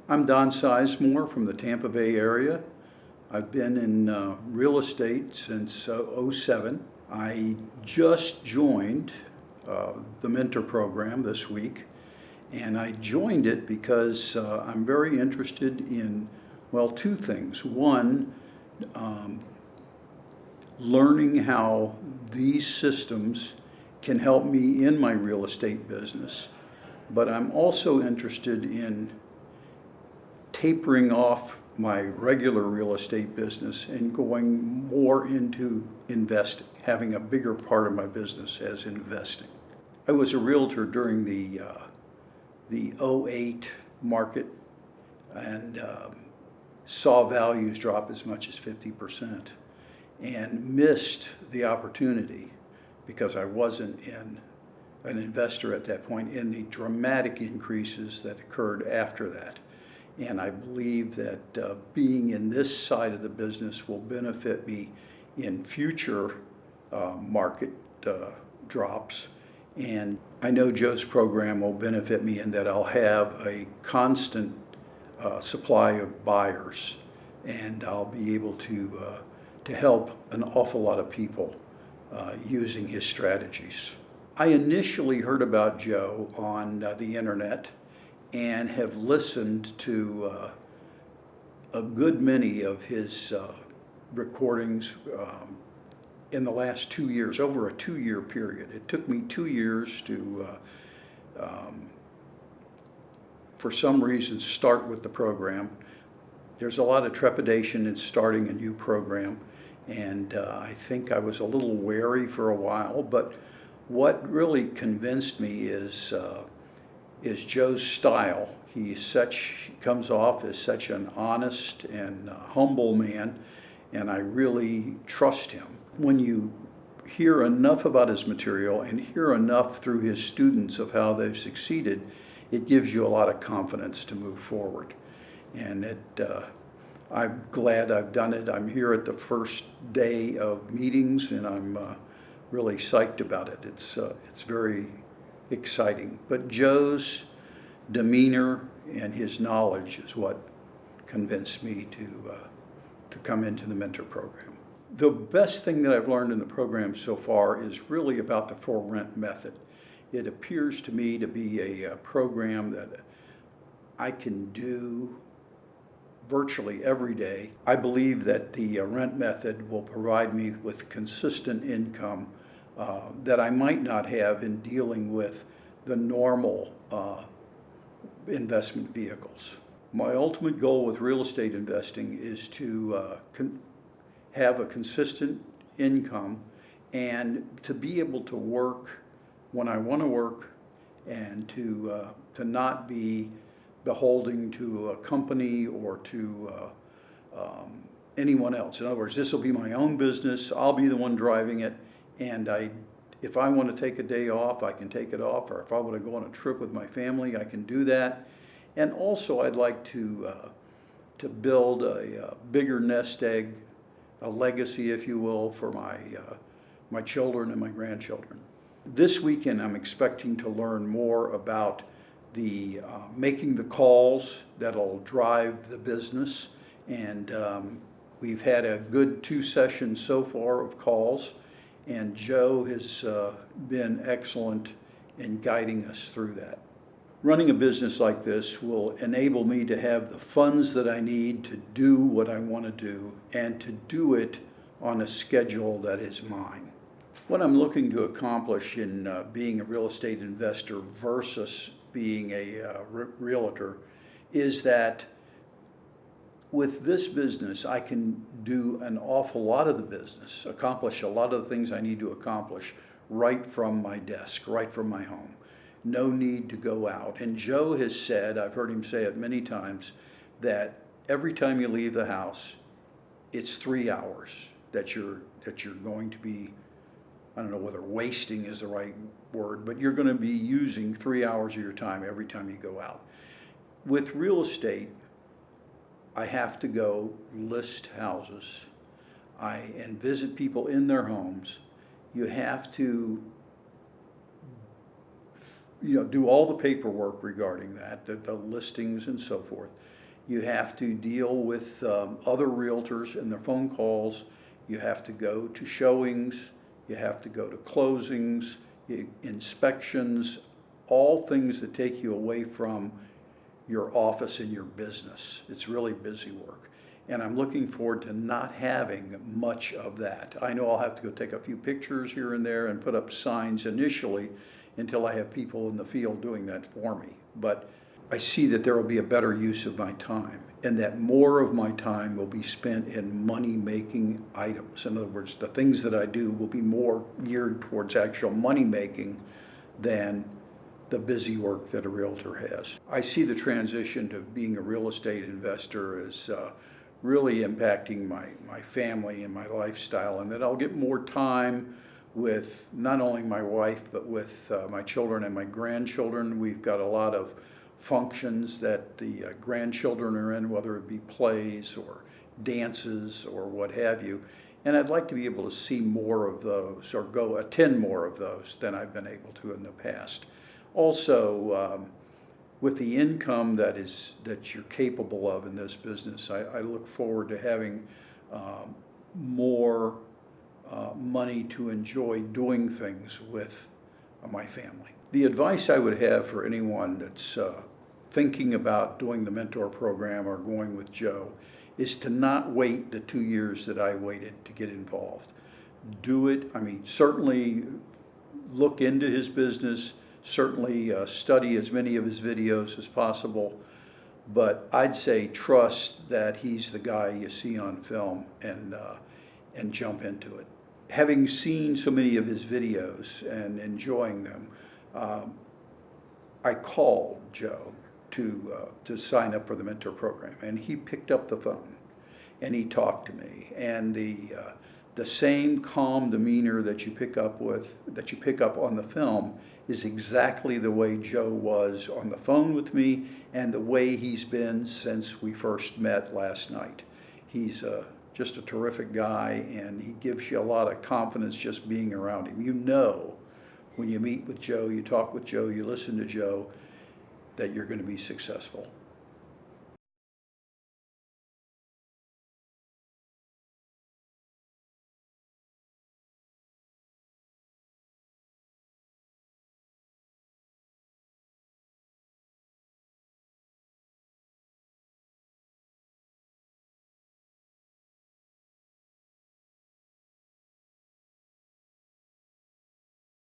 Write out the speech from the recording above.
I'm Don Sizemore from the Tampa Bay area. I've been in real estate since '07. I just joined the mentor program this week, and I joined it because I'm very interested in, well, two things. One, learning how these systems can help me in my real estate business, but I'm also interested in tapering off my regular real estate business and going more into investing, having a bigger part of my business as investing. I was a realtor during the '08 market and saw values drop as much as 50% and missed the opportunity because I wasn't an investor at that point in the dramatic increases that occurred after that. And I believe that being in this side of the business will benefit me in future market drops. And I know Joe's program will benefit me in that I'll have a constant supply of buyers, and I'll be able to help an awful lot of people using his strategies. I initially heard about Joe on the internet and have listened to a good many of his recordings in the last 2 years, over a 2-year period. It took me 2 years to, for some reason, start with the program. There's a lot of trepidation in starting a new program, and I think I was a little wary for a while, but what really convinced me is Joe's style. He comes off as such an honest and humble man, and I really trust him. When you hear enough about his material and hear enough through his students of how they've succeeded, it gives you a lot of confidence to move forward. And I'm glad I've done it. I'm here at the first day of meetings, and I'm really psyched about it. It's very exciting. But Joe's demeanor and his knowledge is what convinced me to come into the mentor program. The best thing that I've learned in the program so far is really about the for rent method. It appears to me to be a program that I can do virtually every day. I believe that the rent method will provide me with consistent income that I might not have in dealing with the normal investment vehicles. My ultimate goal with real estate investing is to have a consistent income and to be able to work when I want to work, and to not be beholden to a company or to anyone else. In other words, this will be my own business. I'll be the one driving it, and if I want to take a day off, I can take it off, or if I want to go on a trip with my family, I can do that. And also, I'd like to build a bigger nest egg, a legacy, if you will, for my children and my grandchildren. This weekend, I'm expecting to learn more about the making the calls that'll drive the business, and we've had a good 2 sessions so far of calls, and Joe has been excellent in guiding us through that. Running a business like this will enable me to have the funds that I need to do what I want to do, and to do it on a schedule that is mine. What I'm looking to accomplish in being a real estate investor versus being a realtor is that with this business, I can do an awful lot of the business, accomplish a lot of the things I need to accomplish right from my desk, right from my home. No need to go out. And Joe has said, I've heard him say it many times, that every time you leave the house, it's 3 hours that you're going to be, I don't know whether wasting is the right word, but you're going to be using 3 hours of your time every time you go out. With real estate, I have to go list houses and visit people in their homes. You have to do all the paperwork regarding that, the listings and so forth. You have to deal with other realtors and their phone calls. You have to go to showings. You have to go to closings, inspections, all things that take you away from your office and your business. It's really busy work. And I'm looking forward to not having much of that. I know I'll have to go take a few pictures here and there and put up signs initially until I have people in the field doing that for me. But I see that there will be a better use of my time, and that more of my time will be spent in money-making items. In other words, the things that I do will be more geared towards actual money-making than the busy work that a realtor has. I see the transition to being a real estate investor as really impacting my family and my lifestyle, and that I'll get more time with not only my wife, but with my children and my grandchildren. We've got a lot of functions that the grandchildren are in, whether it be plays or dances or what have you. And I'd like to be able to see more of those or go attend more of those than I've been able to in the past. Also, with the income that you're capable of in this business, I look forward to having more money to enjoy doing things with my family. The advice I would have for anyone that's thinking about doing the mentor program or going with Joe is to not wait the 2 years that I waited to get involved. Do it. I mean, certainly look into his business, certainly study as many of his videos as possible, but I'd say trust that he's the guy you see on film and jump into it. Having seen so many of his videos and enjoying them, I called Joe to sign up for the mentor program, and he picked up the phone and he talked to me, and the same calm demeanor that you pick up on the film is exactly the way Joe was on the phone with me and the way he's been since we first met last night. He's just a terrific guy, and he gives you a lot of confidence just being around him. You know, when you meet with Joe, you talk with Joe, you listen to Joe, that you're going to be successful.